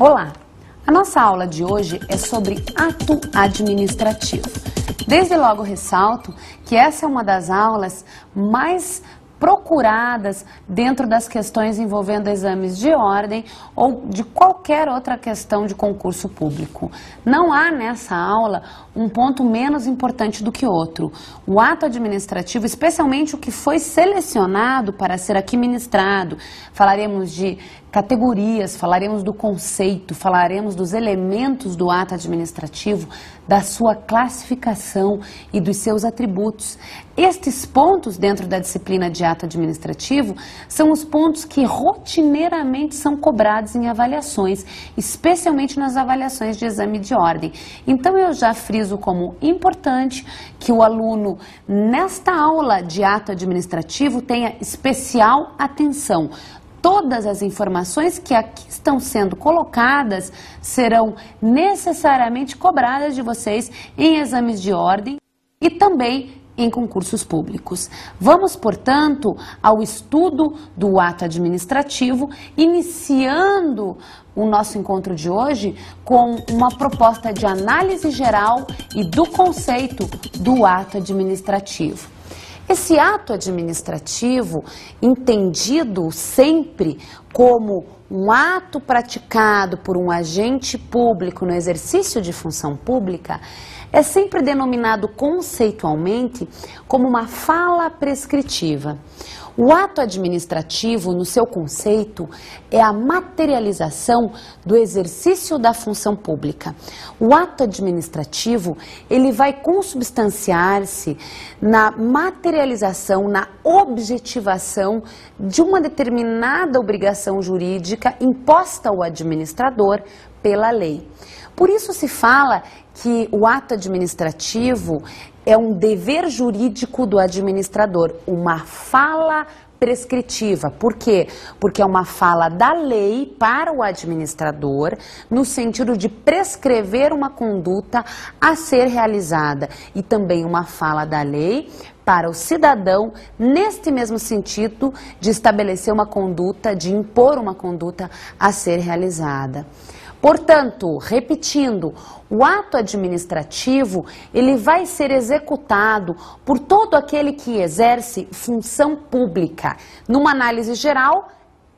Olá! A nossa aula de hoje é sobre ato administrativo. Desde logo ressalto que essa é uma das aulas mais procuradas dentro das questões envolvendo exames de ordem ou de qualquer outra questão de concurso público. Não há nessa aula um ponto menos importante do que outro. O ato administrativo, especialmente o que foi selecionado para ser aqui ministrado, falaremos de categorias, falaremos do conceito, falaremos dos elementos do ato administrativo, da sua classificação e dos seus atributos. Estes pontos dentro da disciplina de ato administrativo são os pontos que rotineiramente são cobrados em avaliações, especialmente nas avaliações de exame de ordem. Então eu já friso como importante que o aluno, nesta aula de ato administrativo, tenha especial atenção. Todas as informações que aqui estão sendo colocadas serão necessariamente cobradas de vocês em exames de ordem e também em concursos públicos. Vamos, portanto, ao estudo do ato administrativo, iniciando o nosso encontro de hoje com uma proposta de análise geral e do conceito do ato administrativo. Esse ato administrativo, entendido sempre como um ato praticado por um agente público no exercício de função pública, é sempre denominado conceitualmente como uma fala prescritiva. O ato administrativo, no seu conceito, é a materialização do exercício da função pública. O ato administrativo, ele vai consubstanciar-se na materialização, na objetivação de uma determinada obrigação jurídica imposta ao administrador pela lei. Por isso se fala que o ato administrativo é um dever jurídico do administrador, uma fala prescritiva. Por quê? Porque é uma fala da lei para o administrador, no sentido de prescrever uma conduta a ser realizada, e também uma fala da lei para o cidadão, neste mesmo sentido de estabelecer uma conduta, de impor uma conduta a ser realizada. Portanto, repetindo, o ato administrativo, ele vai ser executado por todo aquele que exerce função pública. Numa análise geral,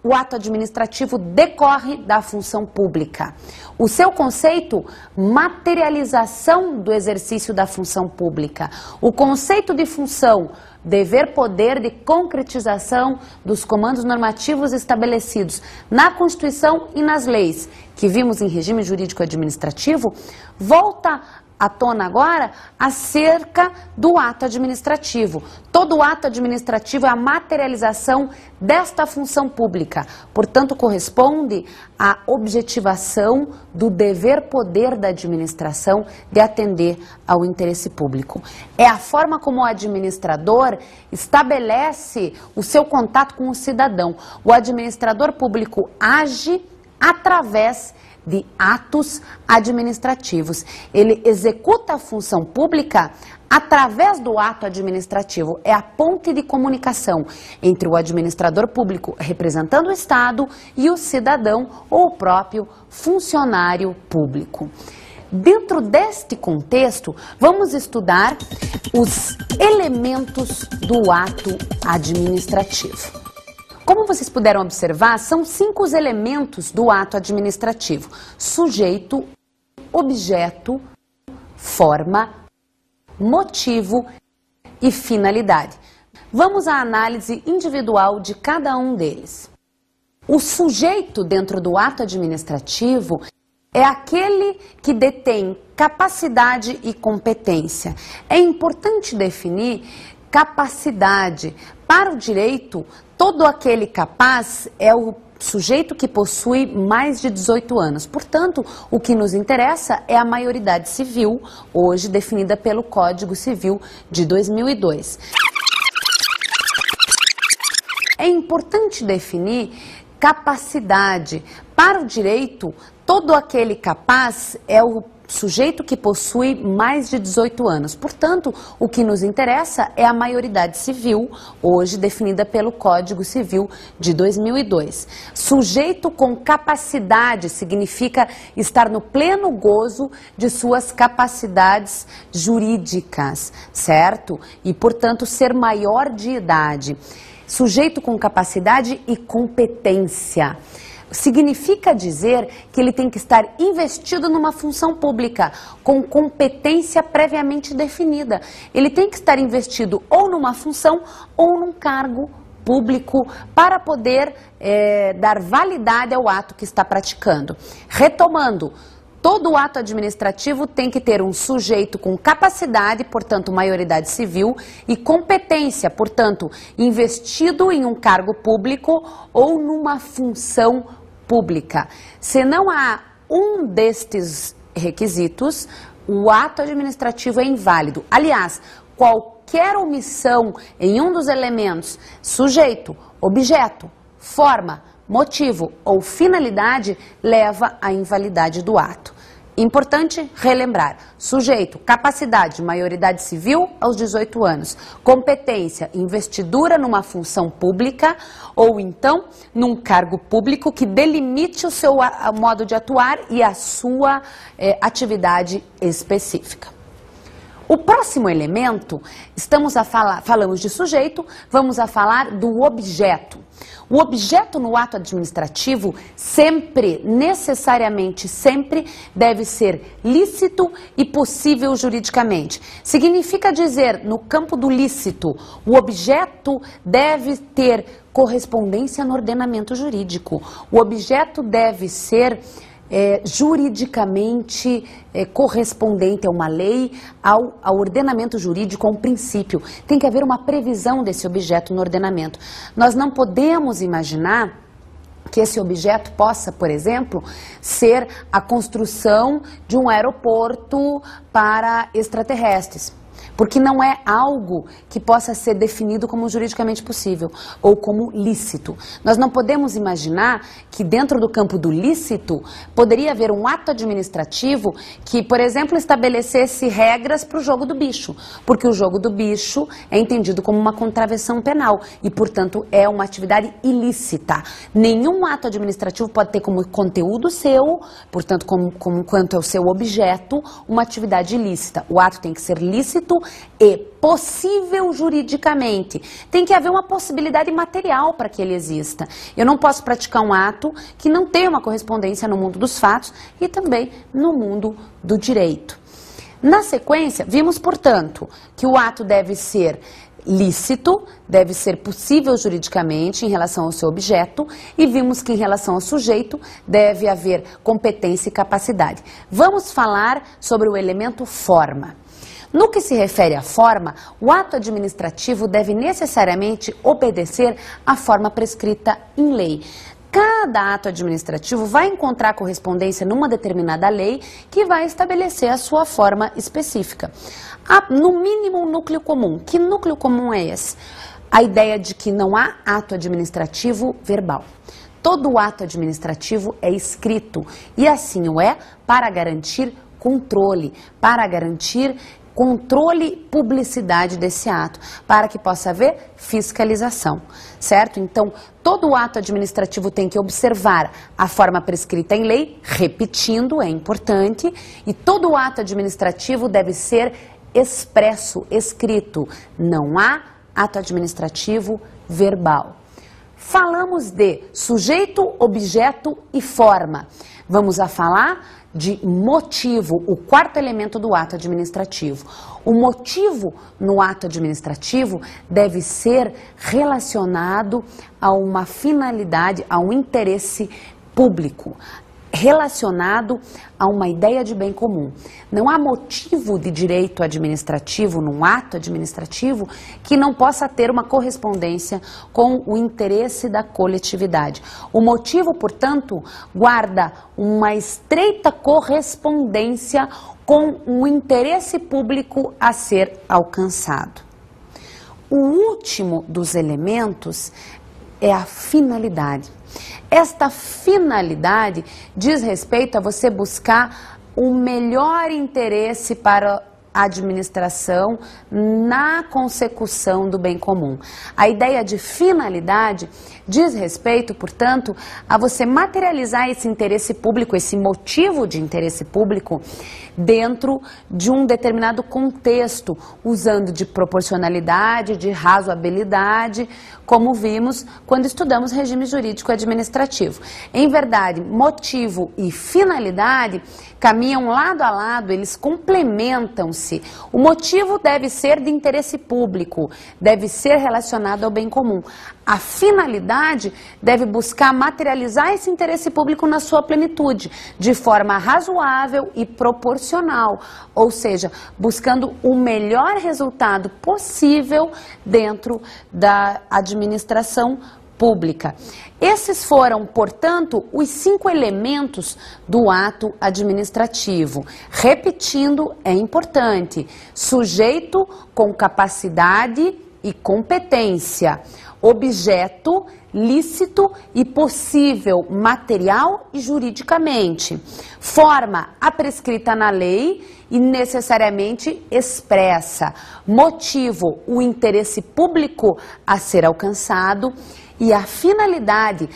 o ato administrativo decorre da função pública. O seu conceito, materialização do exercício da função pública. O conceito de função, dever poder de concretização dos comandos normativos estabelecidos na Constituição e nas leis, que vimos em regime jurídico administrativo, volta à tona agora acerca do ato administrativo. Todo ato administrativo é a materialização desta função pública, portanto corresponde à objetivação do dever poder da administração de atender ao interesse público. É a forma como o administrador estabelece o seu contato com o cidadão. O administrador público age através de atos administrativos. Ele executa a função pública através do ato administrativo. É a ponte de comunicação entre o administrador público representando o Estado e o cidadão ou o próprio funcionário público. Dentro deste contexto, vamos estudar os elementos do ato administrativo. Como vocês puderam observar, são 5 os elementos do ato administrativo: sujeito, objeto, forma, motivo e finalidade. Vamos à análise individual de cada um deles. O sujeito dentro do ato administrativo é aquele que detém capacidade e competência. É importante definir capacidade. Para o direito, todo aquele capaz é o sujeito que possui mais de 18 anos. Portanto, o que nos interessa é a maioridade civil, hoje definida pelo Código Civil de 2002. É importante definir capacidade. Para o direito, todo aquele capaz é o sujeito que possui mais de 18 anos. Portanto, o que nos interessa é a maioridade civil, hoje definida pelo Código Civil de 2002. Sujeito com capacidade significa estar no pleno gozo de suas capacidades jurídicas, certo? E, portanto, ser maior de idade. Sujeito com capacidade e competência. Significa dizer que ele tem que estar investido numa função pública, com competência previamente definida. Ele tem que estar investido ou numa função ou num cargo público para poder dar validade ao ato que está praticando. Retomando, todo ato administrativo tem que ter um sujeito com capacidade, portanto, maioridade civil, e competência, portanto, investido em um cargo público ou numa função pública. Se não há um destes requisitos, o ato administrativo é inválido. Aliás, qualquer omissão em um dos elementos, sujeito, objeto, forma, motivo ou finalidade, leva à invalidade do ato. Importante relembrar, sujeito, capacidade, maioridade civil aos 18 anos, competência, investidura numa função pública ou então num cargo público que delimite o seu modo de atuar e a sua atividade específica. O próximo elemento, falamos de sujeito, vamos a falar do objeto. O objeto no ato administrativo sempre, necessariamente sempre, deve ser lícito e possível juridicamente. Significa dizer, no campo do lícito, o objeto deve ter correspondência no ordenamento jurídico. O objeto deve ser juridicamente correspondente a uma lei, ao ordenamento jurídico, a um princípio. Tem que haver uma previsão desse objeto no ordenamento. Nós não podemos imaginar que esse objeto possa, por exemplo, ser a construção de um aeroporto para extraterrestres. Porque não é algo que possa ser definido como juridicamente possível ou como lícito. Nós não podemos imaginar que dentro do campo do lícito poderia haver um ato administrativo que, por exemplo, estabelecesse regras para o jogo do bicho. Porque o jogo do bicho é entendido como uma contravenção penal e, portanto, é uma atividade ilícita. Nenhum ato administrativo pode ter como conteúdo seu, portanto, quanto é o seu objeto, uma atividade ilícita. O ato tem que ser lícito e possível juridicamente. Tem que haver uma possibilidade material para que ele exista. Eu não posso praticar um ato que não tenha uma correspondência no mundo dos fatos e também no mundo do direito. Na sequência, vimos, portanto, que o ato deve ser lícito, deve ser possível juridicamente em relação ao seu objeto e vimos que em relação ao sujeito deve haver competência e capacidade. Vamos falar sobre o elemento forma. No que se refere à forma, o ato administrativo deve necessariamente obedecer à forma prescrita em lei. Cada ato administrativo vai encontrar correspondência numa determinada lei que vai estabelecer a sua forma específica. Há, no mínimo, um núcleo comum. Que núcleo comum é esse? A ideia de que não há ato administrativo verbal. Todo ato administrativo é escrito e assim o é para garantir controle, para garantir controle, publicidade desse ato, para que possa haver fiscalização, certo? Então, todo ato administrativo tem que observar a forma prescrita em lei, repetindo, é importante, e todo ato administrativo deve ser expresso, escrito. Não há ato administrativo verbal. Falamos de sujeito, objeto e forma. Vamos a falar de motivo, o quarto elemento do ato administrativo. O motivo no ato administrativo deve ser relacionado a uma finalidade, a um interesse público, relacionado a uma ideia de bem comum. Não há motivo de direito administrativo, num ato administrativo, que não possa ter uma correspondência com o interesse da coletividade. O motivo, portanto, guarda uma estreita correspondência com o interesse público a ser alcançado. O último dos elementos é a finalidade. Esta finalidade diz respeito a você buscar o melhor interesse para a administração na consecução do bem comum. A ideia de finalidade diz respeito, portanto, a você materializar esse interesse público, esse motivo de interesse público, dentro de um determinado contexto, usando de proporcionalidade, de razoabilidade, como vimos quando estudamos regime jurídico administrativo. Em verdade, motivo e finalidade caminham lado a lado, eles complementam-se. O motivo deve ser de interesse público, deve ser relacionado ao bem comum. A finalidade deve buscar materializar esse interesse público na sua plenitude, de forma razoável e proporcional, ou seja, buscando o melhor resultado possível dentro da administração pública. Esses foram, portanto, os 5 elementos do ato administrativo. Repetindo, é importante: sujeito com capacidade e competência, objeto, lícito e possível material e juridicamente, forma a prescrita na lei e necessariamente expressa, motivo, o interesse público a ser alcançado, e a finalidade,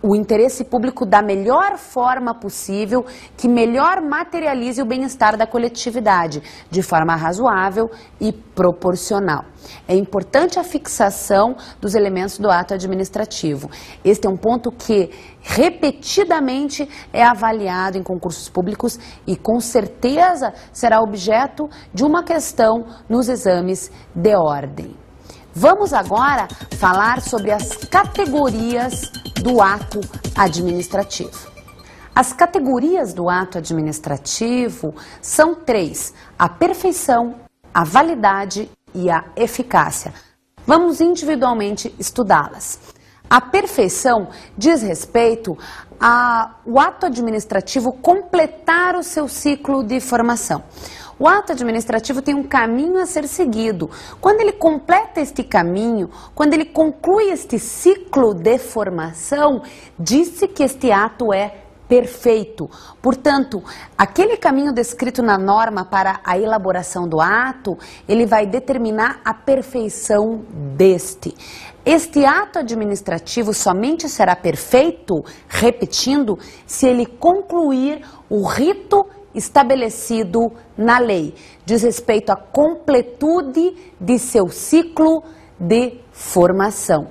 o interesse público da melhor forma possível, que melhor materialize o bem-estar da coletividade, de forma razoável e proporcional. É importante a fixação dos elementos do ato administrativo. Este é um ponto que repetidamente é avaliado em concursos públicos e com certeza será objeto de uma questão nos exames de ordem. Vamos agora falar sobre as categorias do ato administrativo. As categorias do ato administrativo são 3: a perfeição, a validade e a eficácia. Vamos individualmente estudá-las. A perfeição diz respeito ao ato administrativo completar o seu ciclo de formação. O ato administrativo tem um caminho a ser seguido. Quando ele completa este caminho, quando ele conclui este ciclo de formação, diz-se que este ato é perfeito. Portanto, aquele caminho descrito na norma para a elaboração do ato, ele vai determinar a perfeição deste. Este ato administrativo somente será perfeito, repetindo, se ele concluir o rito estabelecido na lei, diz respeito à completude de seu ciclo de formação.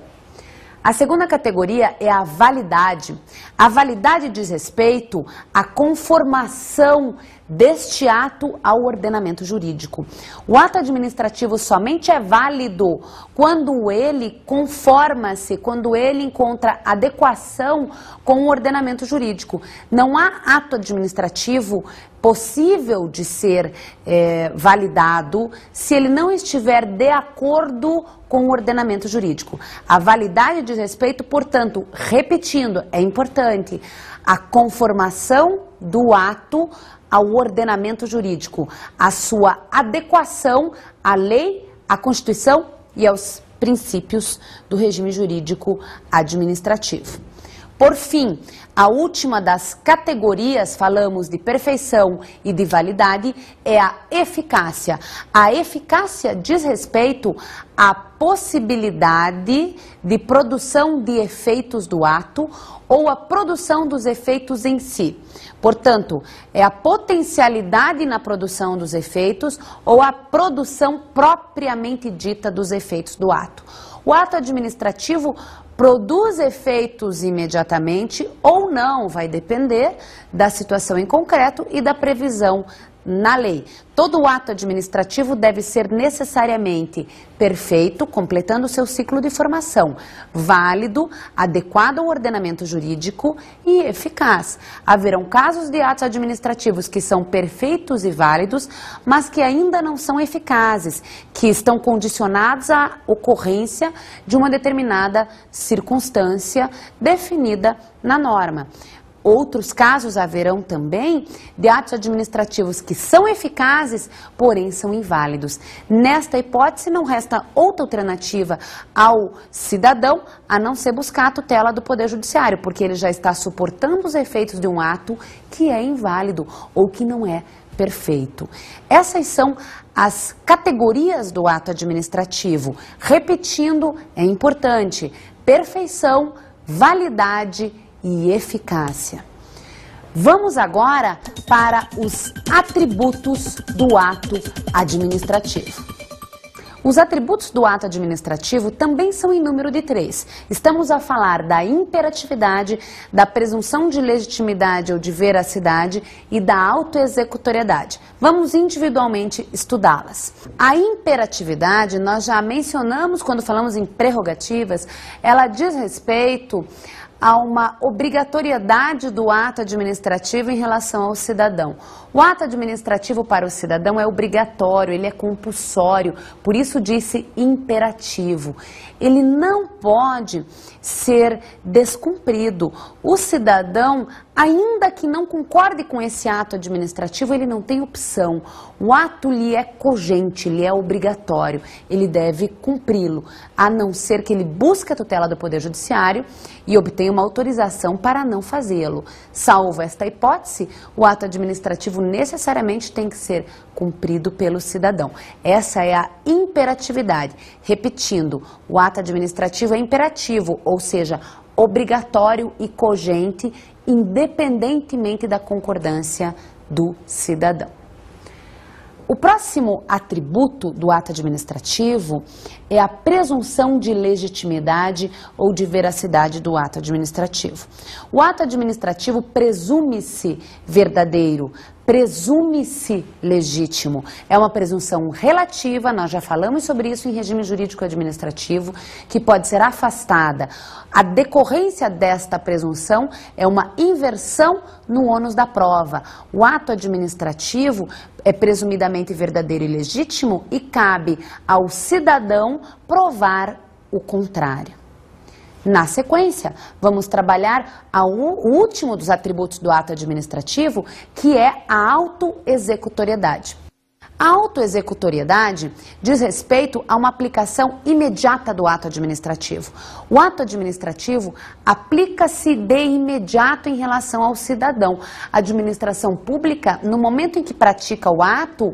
A segunda categoria é a validade. A validade diz respeito à conformação deste ato ao ordenamento jurídico. O ato administrativo somente é válido quando ele conforma-se, quando ele encontra adequação com o ordenamento jurídico. Não há ato administrativo possível de ser validado se ele não estiver de acordo com o ordenamento jurídico. A validade diz respeito, portanto, repetindo, é importante, a conformação do ato ao ordenamento jurídico, a sua adequação à lei, à Constituição e aos princípios do regime jurídico administrativo. Por fim, a última das categorias, falamos de perfeição e de validade, é a eficácia. A eficácia diz respeito à possibilidade de produção de efeitos do ato ou a produção dos efeitos em si. Portanto, é a potencialidade na produção dos efeitos ou a produção propriamente dita dos efeitos do ato. O ato administrativo produz efeitos imediatamente ou não, vai depender da situação em concreto e da previsão na lei. Todo ato administrativo deve ser necessariamente perfeito, completando o seu ciclo de formação, válido, adequado ao ordenamento jurídico e eficaz. Haverão casos de atos administrativos que são perfeitos e válidos, mas que ainda não são eficazes, que estão condicionados à ocorrência de uma determinada circunstância definida na norma. Outros casos haverão também de atos administrativos que são eficazes, porém são inválidos. Nesta hipótese, não resta outra alternativa ao cidadão a não ser buscar a tutela do Poder Judiciário, porque ele já está suportando os efeitos de um ato que é inválido ou que não é perfeito. Essas são as categorias do ato administrativo. Repetindo, é importante: perfeição, validade e eficácia. Vamos agora para os atributos do ato administrativo. Os atributos do ato administrativo também são em número de 3. Estamos a falar da imperatividade, da presunção de legitimidade ou de veracidade e da autoexecutoriedade. Vamos individualmente estudá-las. A imperatividade, nós já mencionamos quando falamos em prerrogativas, ela diz respeito a uma obrigatoriedade do ato administrativo em relação ao cidadão. O ato administrativo para o cidadão é obrigatório, ele é compulsório, por isso disse imperativo. Ele não pode ser descumprido. O cidadão, ainda que não concorde com esse ato administrativo, ele não tem opção. O ato lhe é cogente, lhe é obrigatório, ele deve cumpri-lo, a não ser que ele busque a tutela do Poder Judiciário e obtenha uma autorização para não fazê-lo. Salvo esta hipótese, o ato administrativo necessariamente tem que ser cumprido pelo cidadão. Essa é a imperatividade. Repetindo, o ato administrativo é imperativo, ou seja, obrigatório e cogente, independentemente da concordância do cidadão. O próximo atributo do ato administrativo é a presunção de legitimidade ou de veracidade do ato administrativo. O ato administrativo presume-se verdadeiro, presume-se legítimo. É uma presunção relativa, nós já falamos sobre isso em regime jurídico administrativo, que pode ser afastada. A decorrência desta presunção é uma inversão no ônus da prova. O ato administrativo é presumidamente verdadeiro e legítimo e cabe ao cidadão provar o contrário. Na sequência, vamos trabalhar o último dos atributos do ato administrativo, que é a autoexecutoriedade. A autoexecutoriedade diz respeito a uma aplicação imediata do ato administrativo. O ato administrativo aplica-se de imediato em relação ao cidadão. A administração pública, no momento em que pratica o ato,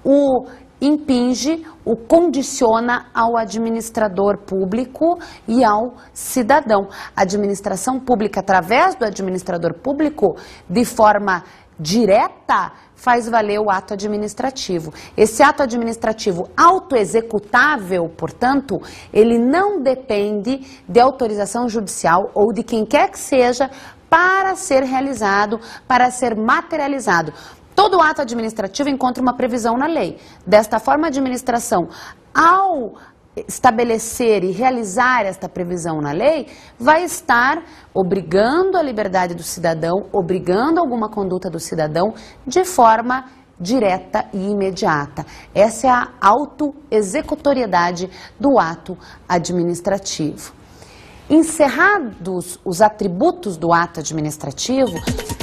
o impinge, o condiciona ao administrador público e ao cidadão. A administração pública, através do administrador público, de forma direta, faz valer o ato administrativo. Esse ato administrativo autoexecutável, portanto, ele não depende de autorização judicial ou de quem quer que seja para ser realizado, para ser materializado. Todo ato administrativo encontra uma previsão na lei. Desta forma, a administração, ao estabelecer e realizar esta previsão na lei, vai estar obrigando a liberdade do cidadão, obrigando alguma conduta do cidadão de forma direta e imediata. Essa é a autoexecutoriedade do ato administrativo. Encerrados os atributos do ato administrativo,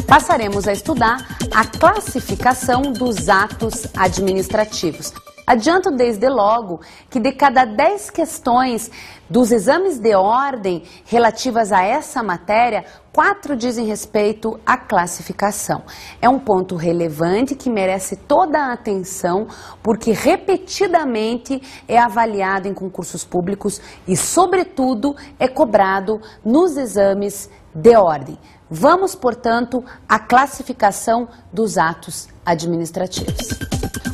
passaremos a estudar a classificação dos atos administrativos. Adianto desde logo que de cada 10 questões dos exames de ordem relativas a essa matéria, 4 dizem respeito à classificação. É um ponto relevante que merece toda a atenção, porque repetidamente é avaliado em concursos públicos e, sobretudo, é cobrado nos exames de ordem. Vamos, portanto, à classificação dos atos administrativos.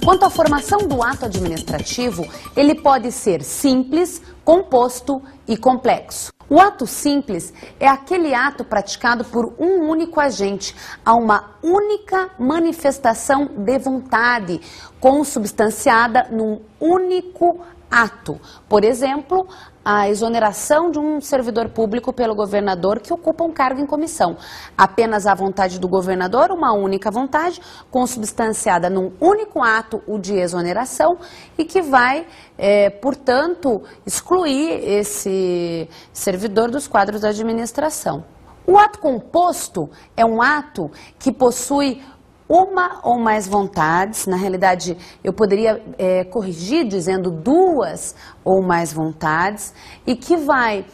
Quanto à formação do ato administrativo, ele pode ser simples, composto e complexo. O ato simples é aquele ato praticado por um único agente, a uma única manifestação de vontade, consubstanciada num único ato. Por exemplo, a exoneração de um servidor público pelo governador que ocupa um cargo em comissão. Apenas a vontade do governador, uma única vontade, consubstanciada num único ato, o de exoneração, e que vai, portanto, excluir esse servidor dos quadros da administração. O ato composto é um ato que possui uma ou mais vontades. Na realidade, eu poderia corrigir dizendo duas ou mais vontades, e que vai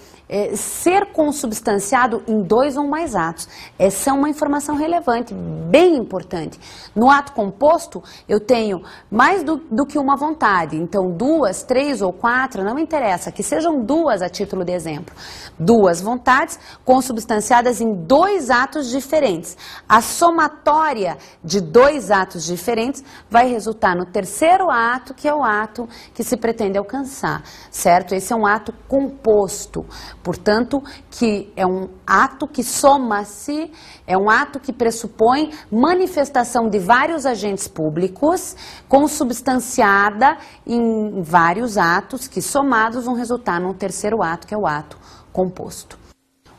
ser consubstanciado em dois ou mais atos. Essa é uma informação relevante, bem importante. No ato composto, eu tenho mais do que uma vontade. Então, duas, três ou quatro, não interessa, que sejam duas a título de exemplo. Duas vontades consubstanciadas em dois atos diferentes. A somatória de dois atos diferentes vai resultar no terceiro ato, que é o ato que se pretende alcançar, certo? Esse é um ato composto. Portanto, que é um ato que soma-se, é um ato que pressupõe manifestação de vários agentes públicos, consubstanciada em vários atos que somados vão resultar num terceiro ato, que é o ato composto.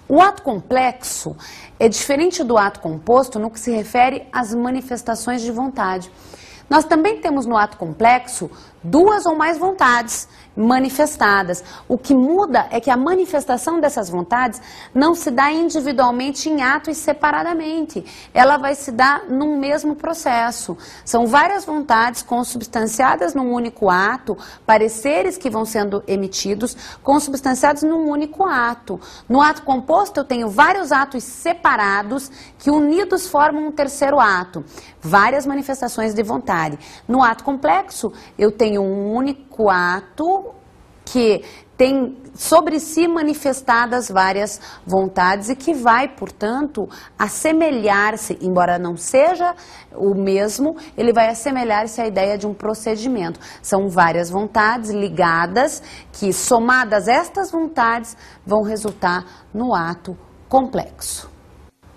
O ato complexo é diferente do ato composto no que se refere às manifestações de vontade. Nós também temos no ato complexo duas ou mais vontades manifestadas. O que muda é que a manifestação dessas vontades não se dá individualmente em atos separadamente. Ela vai se dar num mesmo processo. São várias vontades consubstanciadas num único ato, pareceres que vão sendo emitidos, consubstanciados num único ato. No ato composto eu tenho vários atos separados que unidos formam um terceiro ato. Várias manifestações de vontade. No ato complexo eu tenho um único ato que tem sobre si manifestadas várias vontades e que vai, portanto, assemelhar-se, embora não seja o mesmo, ele vai assemelhar-se à ideia de um procedimento. São várias vontades ligadas que, somadas estas vontades, vão resultar no ato complexo.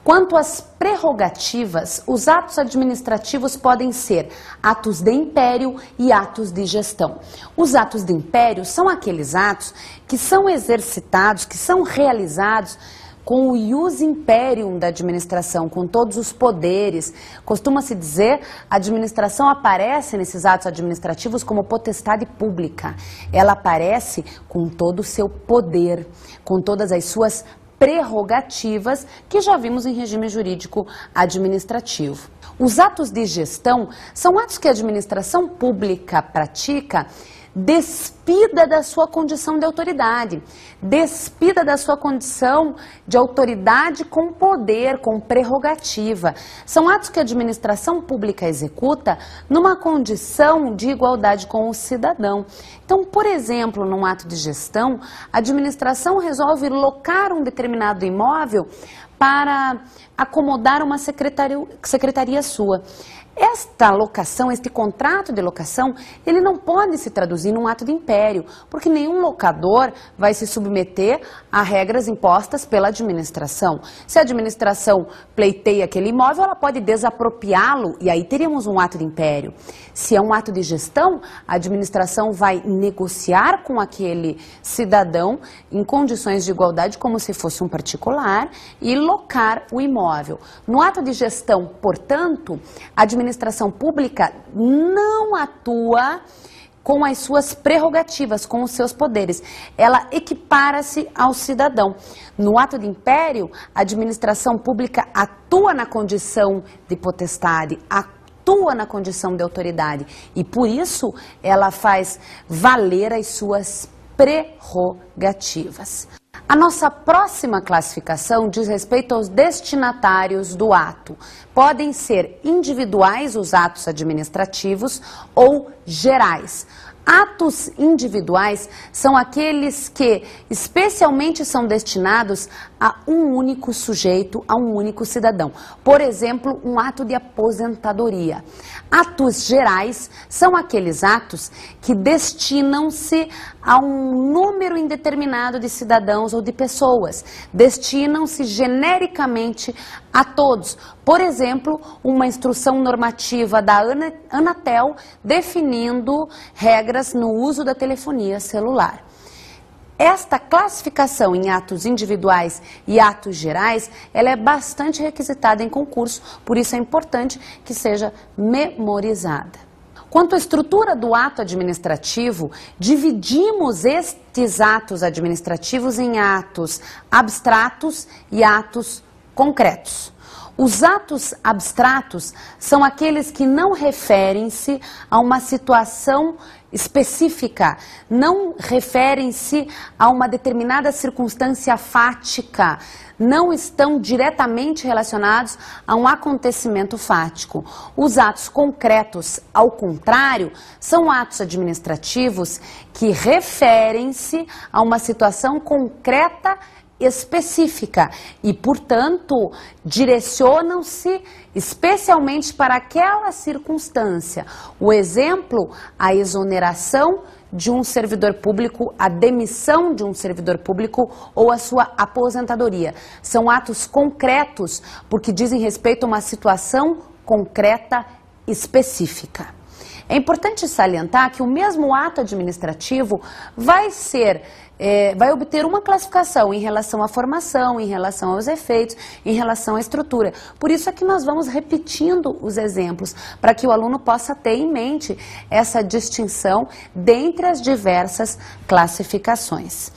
Quanto às prerrogativas, os atos administrativos podem ser atos de império e atos de gestão. Os atos de império são aqueles atos que são exercitados, que são realizados com o ius imperium da administração, com todos os poderes. Costuma-se dizer, a administração aparece nesses atos administrativos como potestade pública. Ela aparece com todo o seu poder, com todas as suas prerrogativas que já vimos em regime jurídico administrativo. Os atos de gestão são atos que a administração pública pratica despida da sua condição de autoridade, despida da sua condição de autoridade com poder, com prerrogativa. São atos que a administração pública executa numa condição de igualdade com o cidadão. Então, por exemplo, num ato de gestão, a administração resolve locar um determinado imóvel para acomodar uma secretaria sua. Esta locação, este contrato de locação, ele não pode se traduzir num ato de império, porque nenhum locador vai se submeter a regras impostas pela administração. Se a administração pleiteia aquele imóvel, ela pode desapropriá-lo e aí teríamos um ato de império. Se é um ato de gestão, a administração vai negociar com aquele cidadão em condições de igualdade, como se fosse um particular, e locar o imóvel. No ato de gestão, portanto, a administração pública não atua com as suas prerrogativas, com os seus poderes. Ela equipara-se ao cidadão. No ato de império, a administração pública atua na condição de potestade, atua na condição de autoridade e, por isso, ela faz valer as suas prerrogativas. A nossa próxima classificação diz respeito aos destinatários do ato. Podem ser individuais os atos administrativos ou gerais. Atos individuais são aqueles que especialmente são destinados a um único sujeito, a um único cidadão. Por exemplo, um ato de aposentadoria. Atos gerais são aqueles atos que destinam-se a um número indeterminado de cidadãos ou de pessoas. Destinam-se genericamente a todos. Por exemplo, uma instrução normativa da Anatel definindo regras no uso da telefonia celular. Esta classificação em atos individuais e atos gerais, ela é bastante requisitada em concurso, por isso é importante que seja memorizada. Quanto à estrutura do ato administrativo, dividimos estes atos administrativos em atos abstratos e atos concretos. Os atos abstratos são aqueles que não referem-se a uma situação específica, não referem-se a uma determinada circunstância fática, não estão diretamente relacionados a um acontecimento fático. Os atos concretos, ao contrário, são atos administrativos que referem-se a uma situação concreta específica e, portanto, direcionam-se especialmente para aquela circunstância. O exemplo, a exoneração de um servidor público, a demissão de um servidor público ou a sua aposentadoria. São atos concretos porque dizem respeito a uma situação concreta específica. É importante salientar que o mesmo ato administrativo vai obter uma classificação em relação à formação, em relação aos efeitos, em relação à estrutura. Por isso é que nós vamos repetindo os exemplos, para que o aluno possa ter em mente essa distinção dentre as diversas classificações.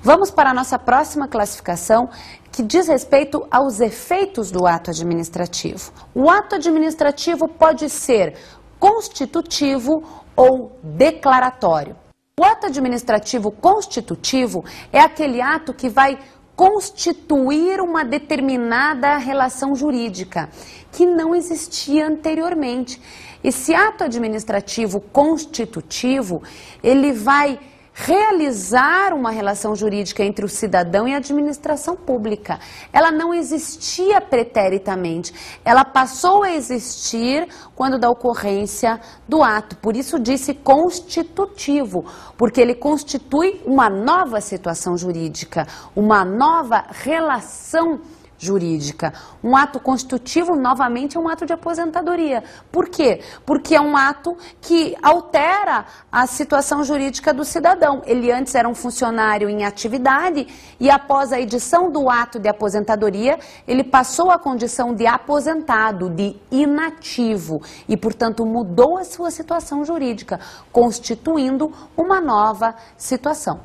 Vamos para a nossa próxima classificação, que diz respeito aos efeitos do ato administrativo. O ato administrativo pode ser constitutivo ou declaratório. O ato administrativo constitutivo é aquele ato que vai constituir uma determinada relação jurídica que não existia anteriormente. Esse ato administrativo constitutivo, ele vai realizar uma relação jurídica entre o cidadão e a administração pública. Ela não existia preteritamente, ela passou a existir quando da ocorrência do ato. Por isso disse constitutivo, porque ele constitui uma nova situação jurídica, uma nova relação jurídica. Um ato constitutivo, novamente, é um ato de aposentadoria. Por quê? Porque é um ato que altera a situação jurídica do cidadão. Ele antes era um funcionário em atividade e após a edição do ato de aposentadoria, ele passou à condição de aposentado, de inativo e, portanto, mudou a sua situação jurídica, constituindo uma nova situação.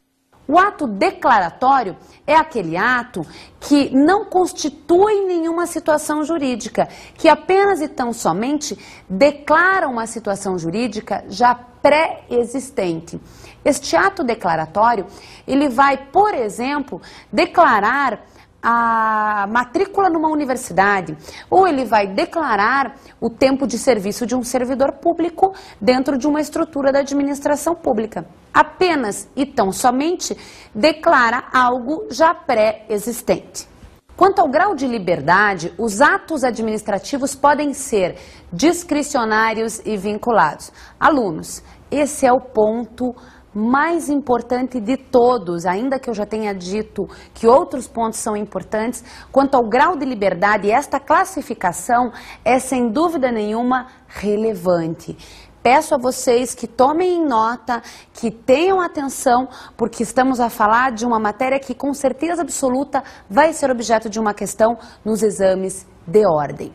O ato declaratório é aquele ato que não constitui nenhuma situação jurídica, que apenas e tão somente declara uma situação jurídica já pré-existente. Este ato declaratório, ele vai, por exemplo, declarar a matrícula numa universidade, ou ele vai declarar o tempo de serviço de um servidor público dentro de uma estrutura da administração pública. Apenas e tão somente declara algo já pré-existente. Quanto ao grau de liberdade, os atos administrativos podem ser discricionários e vinculados. Alunos, esse é o ponto mais importante de todos, ainda que eu já tenha dito que outros pontos são importantes. Quanto ao grau de liberdade, esta classificação é sem dúvida nenhuma relevante. Peço a vocês que tomem nota, que tenham atenção, porque estamos a falar de uma matéria que com certeza absoluta vai ser objeto de uma questão nos exames de ordem.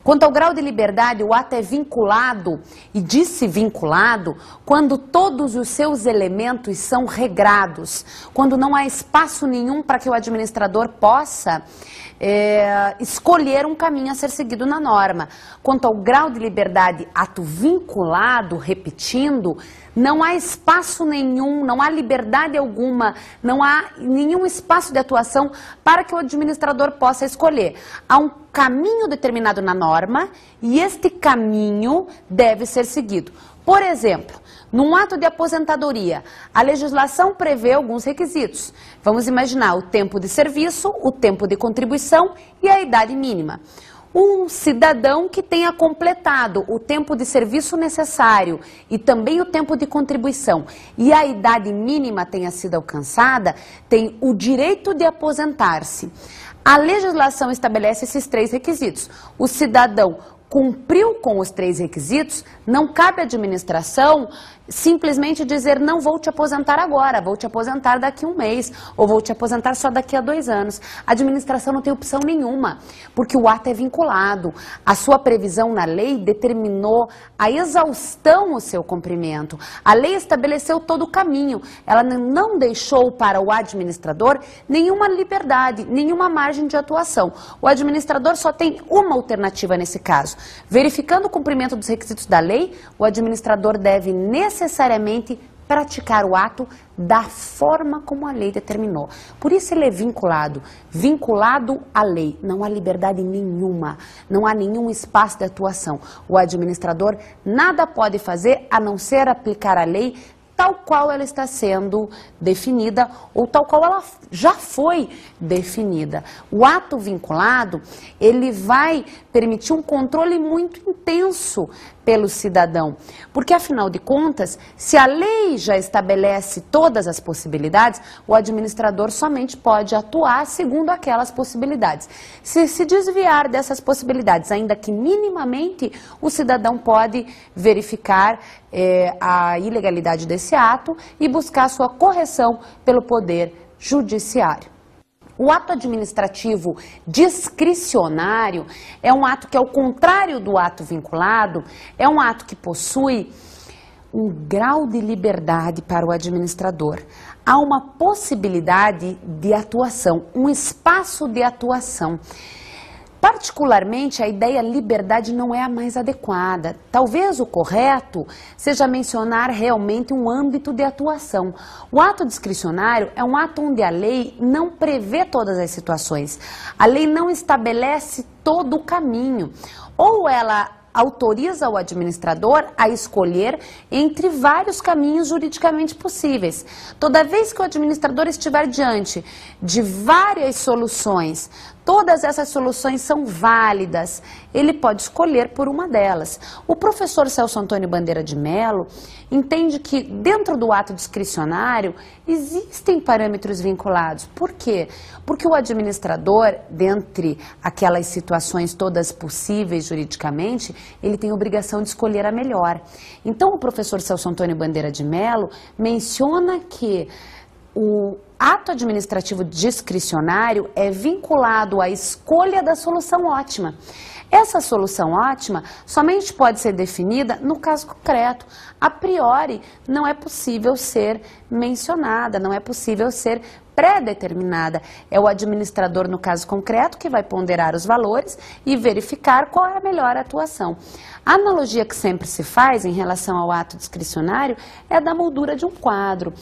Quanto ao grau de liberdade, o ato é vinculado, e diz-se vinculado, quando todos os seus elementos são regrados, quando não há espaço nenhum para que o administrador possa escolher um caminho a ser seguido na norma. Quanto ao grau de liberdade, ato vinculado, repetindo, não há espaço nenhum, não há liberdade alguma, não há nenhum espaço de atuação para que o administrador possa escolher. Há um caminho determinado na norma e este caminho deve ser seguido. Por exemplo, num ato de aposentadoria, a legislação prevê alguns requisitos. Vamos imaginar o tempo de serviço, o tempo de contribuição e a idade mínima. Um cidadão que tenha completado o tempo de serviço necessário e também o tempo de contribuição e a idade mínima tenha sido alcançada, tem o direito de aposentar-se. A legislação estabelece esses três requisitos. O cidadão cumpriu com os 3 requisitos, não cabe à administração simplesmente dizer não vou te aposentar agora, vou te aposentar daqui a 1 mês, ou vou te aposentar só daqui a 2 anos. A administração não tem opção nenhuma, porque o ato é vinculado. A sua previsão na lei determinou a exaustão o seu cumprimento. A lei estabeleceu todo o caminho. Ela não deixou para o administrador nenhuma liberdade, nenhuma margem de atuação. O administrador só tem uma alternativa nesse caso. Verificando o cumprimento dos requisitos da lei, o administrador deve necessariamente praticar o ato da forma como a lei determinou. Por isso ele é vinculado à lei. Não há liberdade nenhuma, não há nenhum espaço de atuação. O administrador nada pode fazer a não ser aplicar a lei tal qual ela está sendo definida ou tal qual ela já foi definida. O ato vinculado, ele vai permitir um controle muito intenso pelo cidadão, porque afinal de contas, se a lei já estabelece todas as possibilidades, o administrador somente pode atuar segundo aquelas possibilidades. Se desviar dessas possibilidades, ainda que minimamente, o cidadão pode verificar a ilegalidade desse ato e buscar sua correção pelo Poder Judiciário. O ato administrativo discricionário é um ato que, ao contrário do ato vinculado, é um ato que possui um grau de liberdade para o administrador. Há uma possibilidade de atuação, um espaço de atuação. Particularmente, a ideia liberdade não é a mais adequada. Talvez o correto seja mencionar realmente um âmbito de atuação. O ato discricionário é um ato onde a lei não prevê todas as situações. A lei não estabelece todo o caminho. Ou ela autoriza o administrador a escolher entre vários caminhos juridicamente possíveis. Toda vez que o administrador estiver diante de várias soluções, todas essas soluções são válidas, ele pode escolher por uma delas. O professor Celso Antônio Bandeira de Mello entende que dentro do ato discricionário existem parâmetros vinculados. Por quê? Porque o administrador, dentre aquelas situações todas possíveis juridicamente, ele tem a obrigação de escolher a melhor. Então o professor Celso Antônio Bandeira de Mello menciona que o ato administrativo discricionário é vinculado à escolha da solução ótima. Essa solução ótima somente pode ser definida no caso concreto. A priori, não é possível ser mencionada, não é possível ser pré-determinada. É o administrador, no caso concreto, que vai ponderar os valores e verificar qual é a melhor atuação. A analogia que sempre se faz em relação ao ato discricionário é a da moldura de um quadro.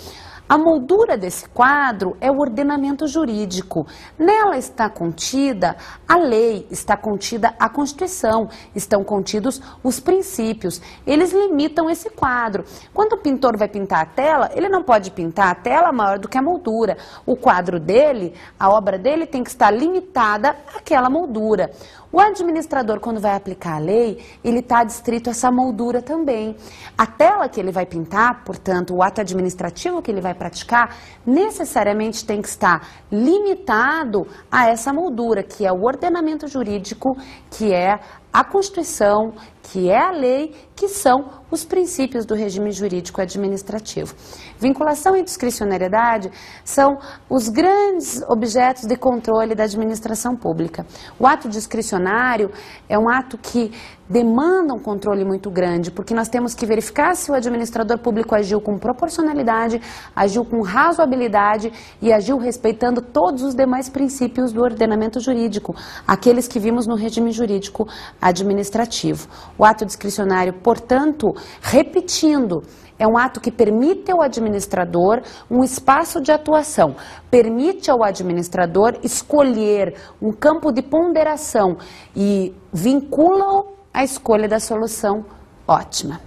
A moldura desse quadro é o ordenamento jurídico. Nela está contida a lei, está contida a Constituição, estão contidos os princípios. Eles limitam esse quadro. Quando o pintor vai pintar a tela, ele não pode pintar a tela maior do que a moldura. O quadro dele, a obra dele tem que estar limitada àquela moldura. O administrador, quando vai aplicar a lei, ele está adstrito a essa moldura também. A tela que ele vai pintar, portanto, o ato administrativo que ele vai praticar, necessariamente tem que estar limitado a essa moldura, que é o ordenamento jurídico, que é a Constituição, que é a lei, que são os princípios do regime jurídico administrativo. Vinculação e discricionariedade são os grandes objetos de controle da administração pública. O ato discricionário é um ato que demanda um controle muito grande, porque nós temos que verificar se o administrador público agiu com proporcionalidade, agiu com razoabilidade e agiu respeitando todos os demais princípios do ordenamento jurídico, aqueles que vimos no regime jurídico administrativo. O ato discricionário, portanto, repetindo, é um ato que permite ao administrador um espaço de atuação, permite ao administrador escolher um campo de ponderação e vincula-o à escolha da solução ótima.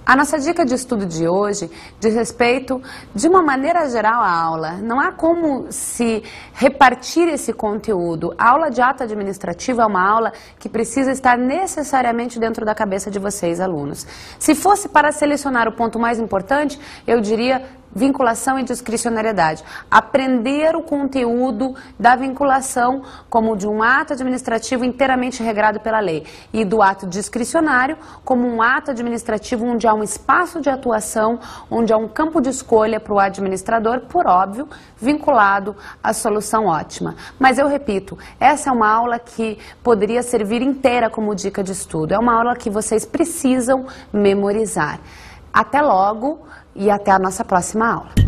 A nossa dica de estudo de hoje diz respeito, de uma maneira geral, à aula. Não há como se repartir esse conteúdo. A aula de ato administrativo é uma aula que precisa estar necessariamente dentro da cabeça de vocês, alunos. Se fosse para selecionar o ponto mais importante, eu diria vinculação e discricionariedade. Aprender o conteúdo da vinculação como de um ato administrativo inteiramente regrado pela lei e do ato discricionário como um ato administrativo onde há um espaço de atuação, onde há um campo de escolha para o administrador, por óbvio, vinculado à solução ótima. Mas eu repito, essa é uma aula que poderia servir inteira como dica de estudo. É uma aula que vocês precisam memorizar. Até logo e até a nossa próxima aula.